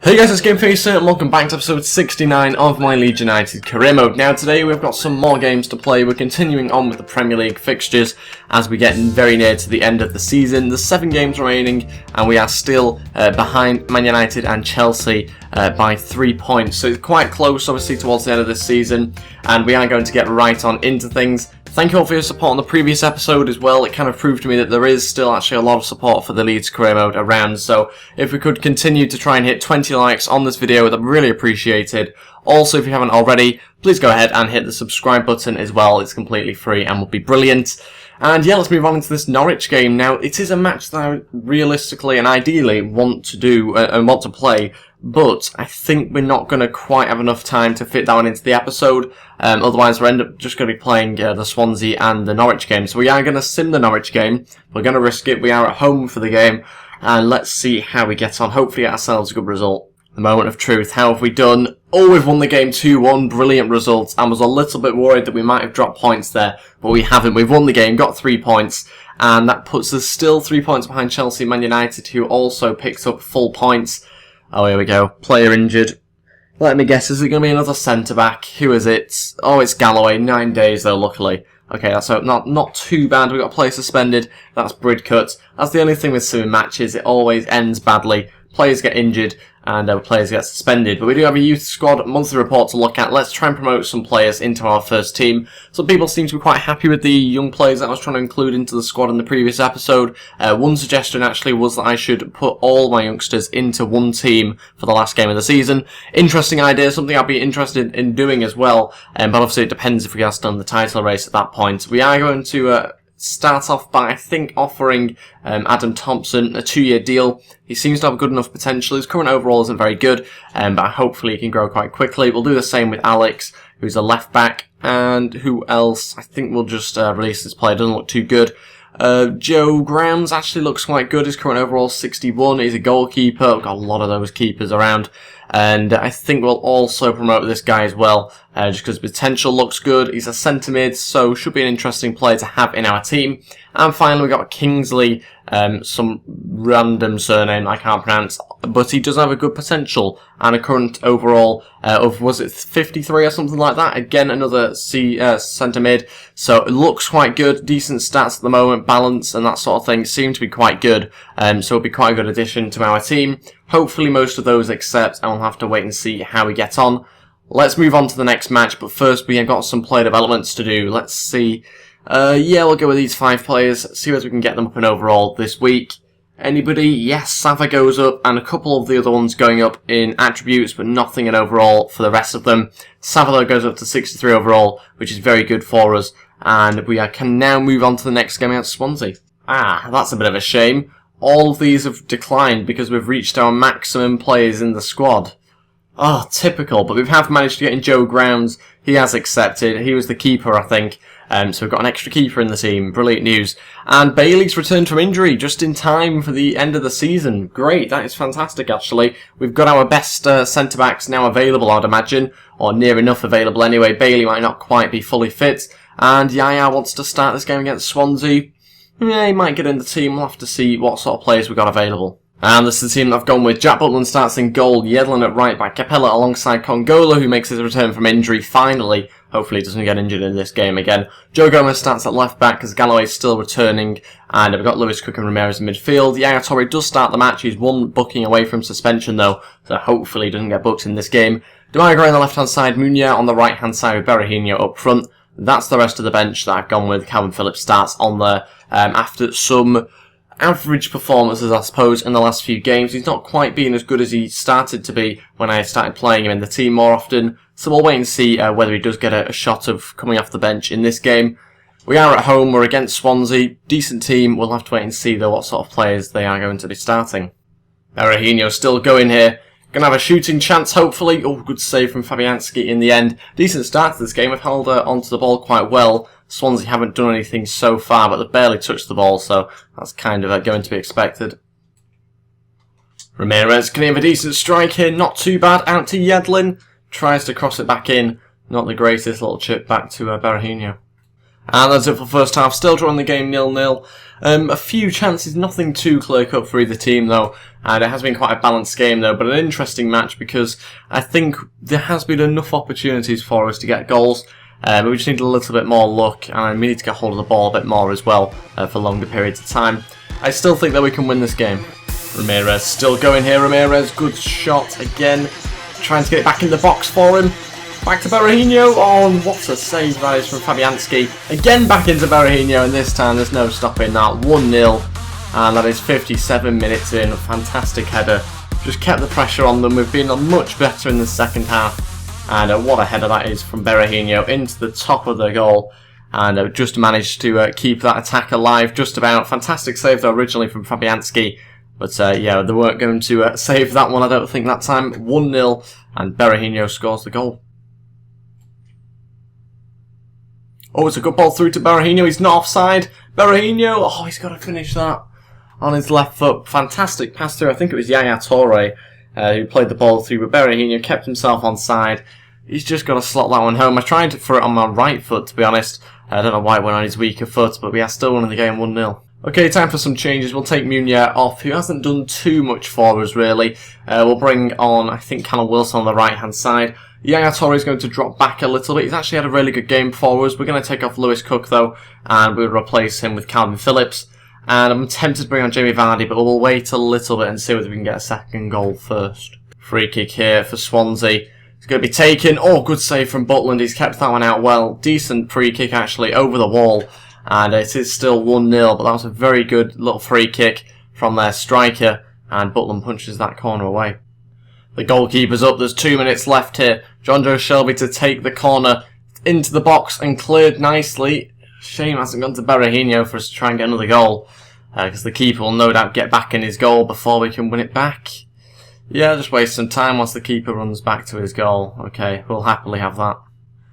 Hey guys, it's GameFacer and welcome back to episode 69 of my Leeds United career mode. Now today we've got some more games to play. We're continuing on with the Premier League fixtures as we get very near to the end of the season. There's 7 games remaining and we are still behind Man United and Chelsea by 3 points. So it's quite close obviously towards the end of this season and we are going to get right on into things. Thank you all for your support on the previous episode as well. It kind of proved to me that there is still actually a lot of support for the Leeds career mode around. So if we could continue to try and hit 20 likes on this video, that'd be really appreciated. Also, if you haven't already, please go ahead and hit the subscribe button as well. It's completely free and will be brilliant. And yeah, let's move on into this Norwich game. Now, it is a match that I realistically and ideally want to do and want to play, but I think we're not going to quite have enough time to fit that one into the episode. Otherwise, we'll end up just going to be playing the Swansea and the Norwich game. So we are going to sim the Norwich game. We're going to risk it. We are at home for the game. And let's see how we get on. Hopefully get ourselves a good result. The moment of truth. How have we done? Oh, we've won the game 2-1. Brilliant result. I was a little bit worried that we might have dropped points there, but we haven't. We've won the game, got 3 points, and that puts us still 3 points behind Chelsea and Man United, who also picked up full points. Oh, here we go. Player injured. Let me guess, is it going to be another centre-back? Who is it? Oh, it's Galloway. 9 days, though, luckily. Okay, that's not too bad. We've got a player suspended. That's Bridcut. That's the only thing with swimming matches. It always ends badly. Players get injured and players get suspended. But we do have a youth squad monthly report to look at. Let's try and promote some players into our first team. Some people seem to be quite happy with the young players that I was trying to include into the squad in the previous episode. One suggestion actually was that I should put all my youngsters into one team for the last game of the season. Interesting idea, something I'd be interested in doing as well. But obviously it depends if we get done the title race at that point. We are going to start off by, I think, offering Adam Thompson a 2-year deal. He seems to have good enough potential. His current overall isn't very good, but hopefully he can grow quite quickly. We'll do the same with Alex, who's a left back, and who else? I think we'll just release this player. Doesn't look too good. Joe Grams actually looks quite good. His current overall is 61. He's a goalkeeper. We've got a lot of those keepers around. And I think we'll also promote this guy as well, just because potential looks good. He's a centre mid, so should be an interesting player to have in our team. And finally, we've got Kingsley, some random surname I can't pronounce, but he does have a good potential and a current overall of, was it 53 or something like that? Again, another centre mid, so it looks quite good. Decent stats at the moment, balance and that sort of thing seem to be quite good, so it'll be quite a good addition to our team. Hopefully most of those accept, and we'll have to wait and see how we get on. Let's move on to the next match, but first we have got some player developments to do. Let's see. Yeah, we'll go with these 5 players, see whether we can get them up in overall this week. Anybody? Yes, Sava goes up, and a couple of the other ones going up in attributes, but nothing in overall for the rest of them. Sava goes up to 63 overall, which is very good for us, and we can now move on to the next game against Swansea. Ah, that's a bit of a shame. All of these have declined because we've reached our maximum players in the squad. Oh, typical, but we have managed to get in Joe Grounds. He has accepted. He was the keeper, I think. So we've got an extra keeper in the team. Brilliant news. And Bailey's returned from injury just in time for the end of the season. Great, that is fantastic, actually. We've got our best centre-backs now available, I'd imagine, or near enough available anyway. Bailey might not quite be fully fit. And Yaya wants to start this game against Swansea. Yeah, he might get in the team. We'll have to see what sort of players we've got available. And this is the team that I've gone with. Jack Butland starts in goal, Yedlin at right back, Capella alongside Congola, who makes his return from injury finally. Hopefully he doesn't get injured in this game again. Joe Gomez starts at left back as Galloway's still returning. And we've got Lewis Cook and Ramirez in midfield. Yaya Torre does start the match. He's one booking away from suspension though, so hopefully he doesn't get booked in this game. Demarai Gray on the left-hand side, Munya on the right-hand side with Berahino up front. That's the rest of the bench that I've gone with. Calvin Phillips starts on there after some average performances, I suppose, in the last few games. He's not quite been as good as he started to be when I started playing him in the team more often. So we'll wait and see whether he does get a shot of coming off the bench in this game. We are at home. We're against Swansea. Decent team. We'll have to wait and see, though, what sort of players they are going to be starting. Berahino still going here. Going to have a shooting chance, hopefully. Oh, good save from Fabianski in the end. Decent start to this game. We've held onto the ball quite well. Swansea haven't done anything so far, but they've barely touched the ball, so that's kind of going to be expected. Ramirez can have a decent strike here. Not too bad. Out to Yedlin. Tries to cross it back in. Not the greatest little chip back to Berahino. And that's it for the first half, still drawing the game 0-0. A few chances, nothing too clear-cut for either team though, and it has been quite a balanced game though, but an interesting match because I think there has been enough opportunities for us to get goals, but we just need a little bit more luck, and we need to get hold of the ball a bit more as well for longer periods of time. I still think that we can win this game. Ramirez still going here, Ramirez, good shot again, trying to get it back in the box for him. Back to Berahino. Oh, what a save that is from Fabianski. Again back into Berahino, and this time there's no stopping that. 1-0, and that is 57 minutes in. Fantastic header. Just kept the pressure on them. We've been much better in the second half. And what a header that is from Berahino into the top of the goal. And just managed to keep that attack alive just about. Fantastic save though originally from Fabianski. But yeah, they weren't going to save that one, I don't think, that time. 1-0, and Berahino scores the goal. Oh, it's a good ball through to Berahino. He's not offside. Berahino. Oh, he's got to finish that on his left foot. Fantastic pass through. I think it was Yaya Toure who played the ball through, but Berahino kept himself onside. He's just got to slot that one home. I tried for it on my right foot, to be honest. I don't know why it went on his weaker foot, but we are still winning the game 1-0. Okay, time for some changes. We'll take Munier off, who hasn't done too much for us, really. We'll bring on, I think, Callum Wilson on the right-hand side. Yaya Toure is going to drop back a little bit. He's actually had a really good game for us. We're going to take off Lewis Cook, though, and we'll replace him with Calvin Phillips. And I'm tempted to bring on Jamie Vardy, but we'll wait a little bit and see whether we can get a second goal first. Free kick here for Swansea. It's going to be taken. Oh, good save from Butland. He's kept that one out well. Decent free kick, actually, over the wall. And it is still 1-0, but that was a very good little free kick from their striker. And Butland punches that corner away. The goalkeeper's up. There's 2 minutes left here. John Joe Shelby to take the corner into the box and cleared nicely. Shame it hasn't gone to Berahino for us to try and get another goal. Because the keeper will no doubt get back in his goal before we can win it back. Yeah, just waste some time whilst the keeper runs back to his goal. Okay, we'll happily have that.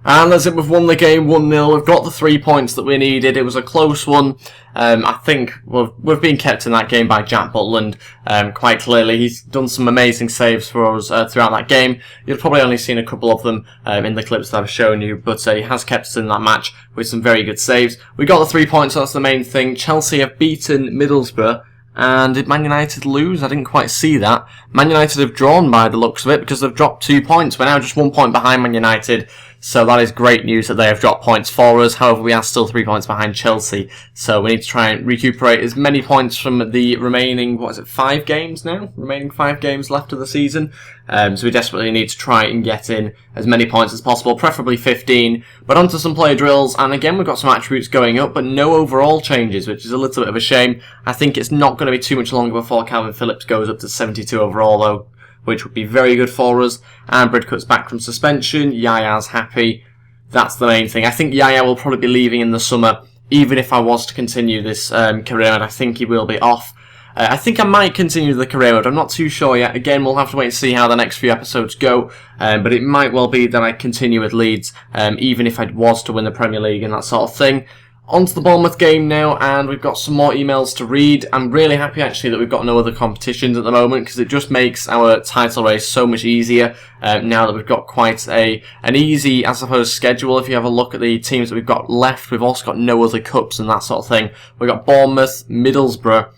And that's it, we've won the game 1-0. We've got the 3 points that we needed. It was a close one. I think we've been kept in that game by Jack Butland quite clearly. He's done some amazing saves for us throughout that game. You've probably only seen a couple of them in the clips that I've shown you, but he has kept us in that match with some very good saves. We got the 3 points, so that's the main thing. Chelsea have beaten Middlesbrough. And did Man United lose? I didn't quite see that. Man United have drawn by the looks of it because they've dropped 2 points. We're now just 1 point behind Man United. So that is great news that they have dropped points for us. However, we are still 3 points behind Chelsea. So we need to try and recuperate as many points from the remaining, 5 games now? Remaining 5 games left of the season. So we desperately need to try and get in as many points as possible, preferably 15. But onto some player drills, and again we've got some attributes going up, but no overall changes, which is a little bit of a shame. I think it's not going to be too much longer before Calvin Phillips goes up to 72 overall though, which would be very good for us. And Bridcut's back from suspension. Yaya's happy. That's the main thing. I think Yaya will probably be leaving in the summer, even if I was to continue this career mode. I think he will be off. I think I might continue the career mode. I'm not too sure yet. Again, we'll have to wait and see how the next few episodes go. But it might well be that I continue with Leeds, even if I was to win the Premier League and that sort of thing. On to the Bournemouth game now, and we've got some more emails to read. I'm really happy actually that we've got no other competitions at the moment, because it just makes our title race so much easier now that we've got quite an easy, I suppose, schedule. If you have a look at the teams that we've got left, we've also got no other cups and that sort of thing. We've got Bournemouth, Middlesbrough,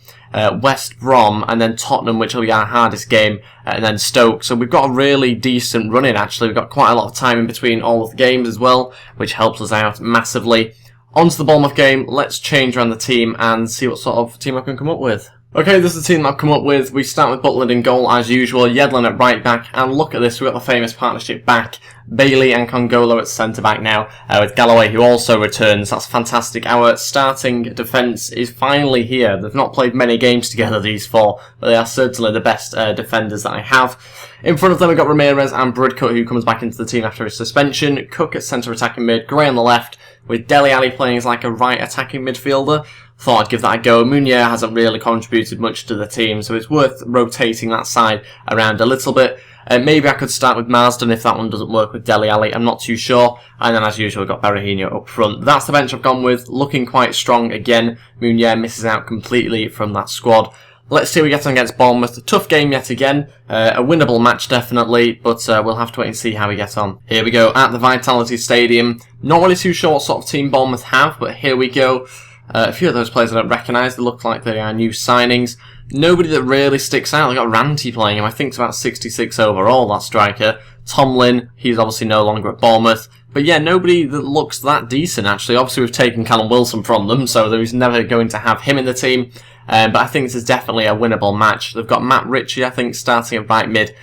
West Brom, and then Tottenham, which will be our hardest game, and then Stoke. So we've got a really decent run in actually. We've got quite a lot of time in between all of the games as well, which helps us out massively. On to the Bournemouth game, let's change around the team and see what sort of team I can come up with. Okay, this is the team that I've come up with. We start with Butland in goal as usual, Yedlin at right back, and look at this, we've got the famous partnership back. Bailey and Congolo at centre back now, with Galloway who also returns. That's fantastic. Our starting defence is finally here. They've not played many games together, these four, but they are certainly the best defenders that I have. In front of them we've got Ramirez and Bridcut, who comes back into the team after his suspension. Cook at centre attacking mid, Gray on the left, with Dele Alli playing as like a right attacking midfielder. Thought I'd give that a go. Munier hasn't really contributed much to the team, so it's worth rotating that side around a little bit. Maybe I could start with Marsden if that one doesn't work with Dele Alli, I'm not too sure. And then as usual, we've got Berahino up front. That's the bench I've gone with, looking quite strong again. Munier misses out completely from that squad. Let's see how we get on against Bournemouth. A tough game yet again. A winnable match definitely, but we'll have to wait and see how we get on. Here we go at the Vitality Stadium. Not really too sure what sort of team Bournemouth have, but here we go. A few of those players I don't recognise. They look like they are new signings. Nobody that really sticks out. They've got Ranty playing him. I think it's about 66 overall, that striker. Tomlin, he's obviously no longer at Bournemouth. But yeah, nobody that looks that decent, actually. Obviously, we've taken Callum Wilson from them, so there's never going to have him in the team. But I think this is definitely a winnable match. They've got Matt Ritchie, I think, starting at right mid.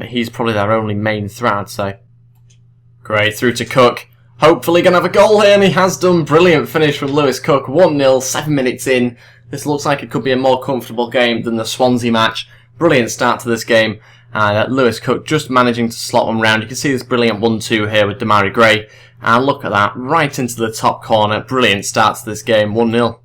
He's probably their only main threat, I'd say. Great, through to Cook. Hopefully going to have a goal here, and he has done. Brilliant finish from Lewis Cook. 1-0, 7 minutes in. This looks like it could be a more comfortable game than the Swansea match. Brilliant start to this game. And Lewis Cook just managing to slot one round. You can see this brilliant 1-2 here with Damari Gray. And look at that, right into the top corner. Brilliant start to this game, 1-0.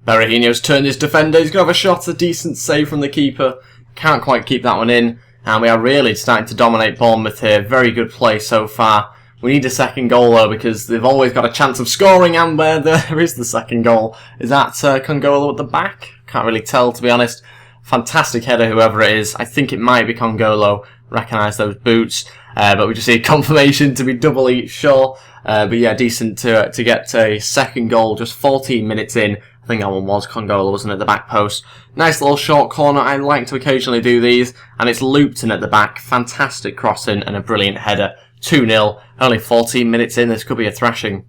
Berahino's turned his defender. He's going to have a shot, a decent save from the keeper. Can't quite keep that one in. And we are really starting to dominate Bournemouth here. Very good play so far. We need a second goal though, because they've always got a chance of scoring, and where there is the second goal. Is that Congolo at the back? Can't really tell, to be honest. Fantastic header, whoever it is. I think it might be Congolo. Recognise those boots. But we just need confirmation to be doubly sure. But yeah, decent to get a second goal just 14 minutes in. I think that one was Congolo, wasn't it? The back post. Nice little short corner. I like to occasionally do these. And it's looped in at the back. Fantastic crossing and a brilliant header. 2-0. Only 14 minutes in. This could be a thrashing.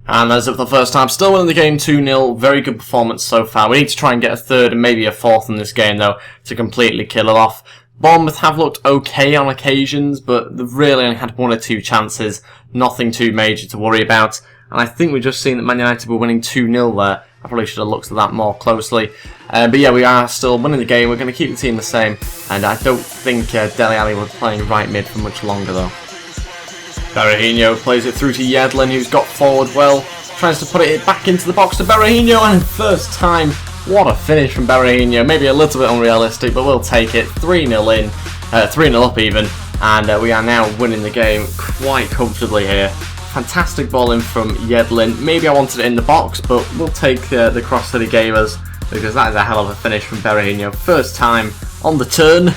And as of the first time, still winning the game 2-0. Very good performance so far. We need to try and get a third and maybe a fourth in this game, though, to completely kill it off. Bournemouth have looked okay on occasions, but they've really only had 1 or 2 chances. Nothing too major to worry about. And I think we've just seen that Man United were winning 2-0 there. I probably should have looked at that more closely. But yeah, we are still winning the game. We're going to keep the team the same. And I don't think Dele Alli was playing right mid for much longer, though. Berahino plays it through to Yedlin, who's got forward well. Tries to put it back into the box to Berahino, and first time, what a finish from Berahino. Maybe a little bit unrealistic, but we'll take it. 3-0 in, 3-0 up even, and we are now winning the game quite comfortably here. Fantastic ball in from Yedlin. Maybe I wanted it in the box, but we'll take the cross that he gave us, because that is a hell of a finish from Berahino. First time on the turn.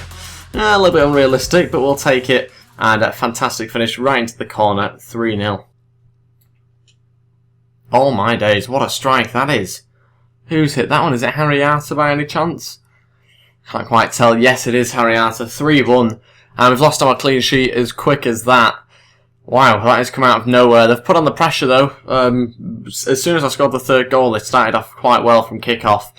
A little bit unrealistic, but we'll take it. And a fantastic finish right into the corner, 3-0. Oh my days, what a strike that is. Who's hit that one? Is it Harriata by any chance? Can't quite tell. Yes, it is Harriata, 3-1. And we've lost our clean sheet as quick as that. Wow, that has come out of nowhere. They've put on the pressure though. As soon as I scored the third goal, they started off quite well from kick-off.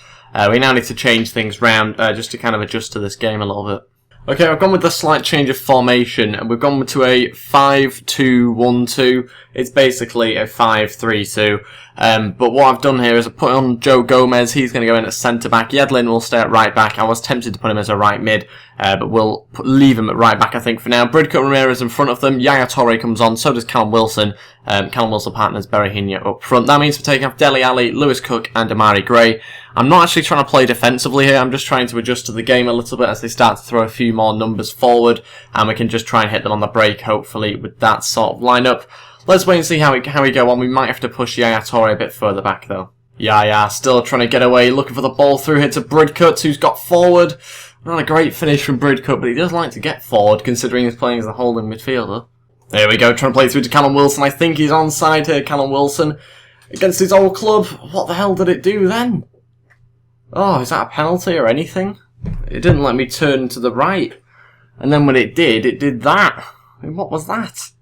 We now need to change things round just to kind of adjust to this game a little bit. Okay, I've gone with a slight change of formation, and we've gone to a 5-2-1-2. It's basically a 5-3-2. But what I've done here is I've put on Joe Gomez. He's going to go in at centre-back. Yedlin will stay at right-back. I was tempted to put him as a right-mid, but we'll leave him at right-back, I think, for now. Bridcut Ramirez in front of them. Yaya Toure comes on. So does Callum Wilson. Callum Wilson partners Berahino up front. That means we're taking off Dele Alli, Lewis Cook, and Damari Gray. I'm not actually trying to play defensively here. I'm just trying to adjust to the game a little bit as they start to throw a few more numbers forward, and we can just try and hit them on the break, hopefully, with that sort of lineup. Let's wait and see how we go on. We might have to push Yaya Toure a bit further back, though. Yaya still trying to get away, looking for the ball through here to Bridcut, who's got forward. Not a great finish from Bridcut, but he does like to get forward, considering he's playing as a holding midfielder. There we go, trying to play through to Callum Wilson. I think he's onside here, Callum Wilson. Against his old club. What the hell did it do then? Oh, is that a penalty or anything? It didn't let me turn to the right. And then when it did that. I mean, what was that?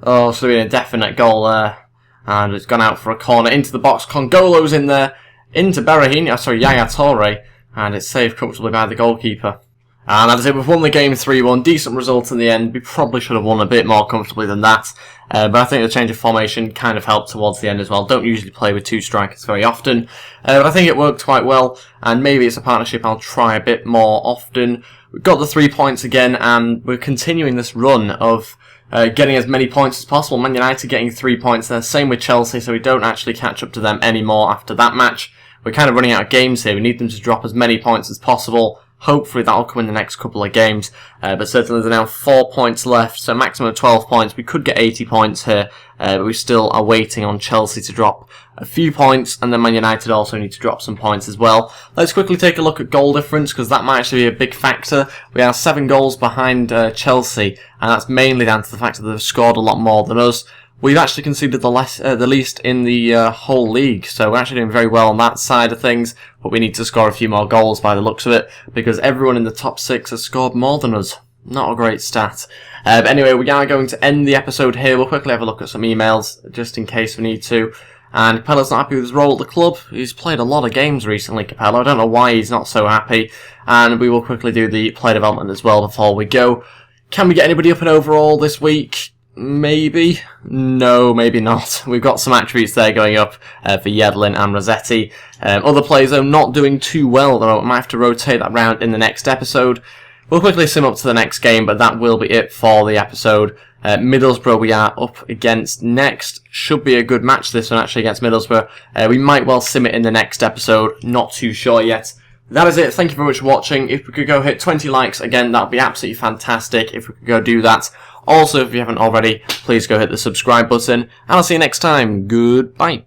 Oh, should have been a definite goal there. And it's gone out for a corner into the box. Congolo's in there. Into Berahino, sorry, Yaya Toure. And it's saved comfortably by the goalkeeper. And that is it. We've won the game 3-1. Decent result in the end. We probably should have won a bit more comfortably than that. But I think the change of formation kind of helped towards the end as well. Don't usually play with 2 strikers very often. But I think it worked quite well. And maybe it's a partnership I'll try a bit more often. We've got the 3 points again. And we're continuing this run of getting as many points as possible. Man United getting 3 points there. Same with Chelsea. So we don't actually catch up to them anymore after that match. We're kind of running out of games here. We need them to drop as many points as possible. Hopefully that'll come in the next couple of games, but certainly there's now 4 points left, so maximum of 12 points. We could get 80 points here, but we still are waiting on Chelsea to drop a few points, and then Man United also need to drop some points as well. Let's quickly take a look at goal difference, because that might actually be a big factor. We are 7 goals behind Chelsea, and that's mainly down to the fact that they've scored a lot more than us. We've actually conceded the least in the whole league, so we're actually doing very well on that side of things, but we need to score a few more goals by the looks of it, because everyone in the top 6 has scored more than us. Not a great stat. But anyway, we are going to end the episode here. We'll quickly have a look at some emails, just in case we need to. And Capella's not happy with his role at the club. He's played a lot of games recently, Capella. I don't know why he's not so happy. And we will quickly do the player development as well before we go. Can we get anybody up in overall this week? Maybe. No, maybe not. We've got some attributes there going up for Yedlin and Rossetti. Other players, though, not doing too well, though. I might have to rotate that round in the next episode. We'll quickly sim up to the next game, but that will be it for the episode. Middlesbrough we are up against next. Should be a good match, this one, actually, against Middlesbrough. We might well sim it in the next episode. Not too sure yet. That is it. Thank you very much for watching. If we could go hit 20 likes, again, that would be absolutely fantastic if we could go do that. Also, if you haven't already, please go hit the subscribe button, and I'll see you next time. Goodbye.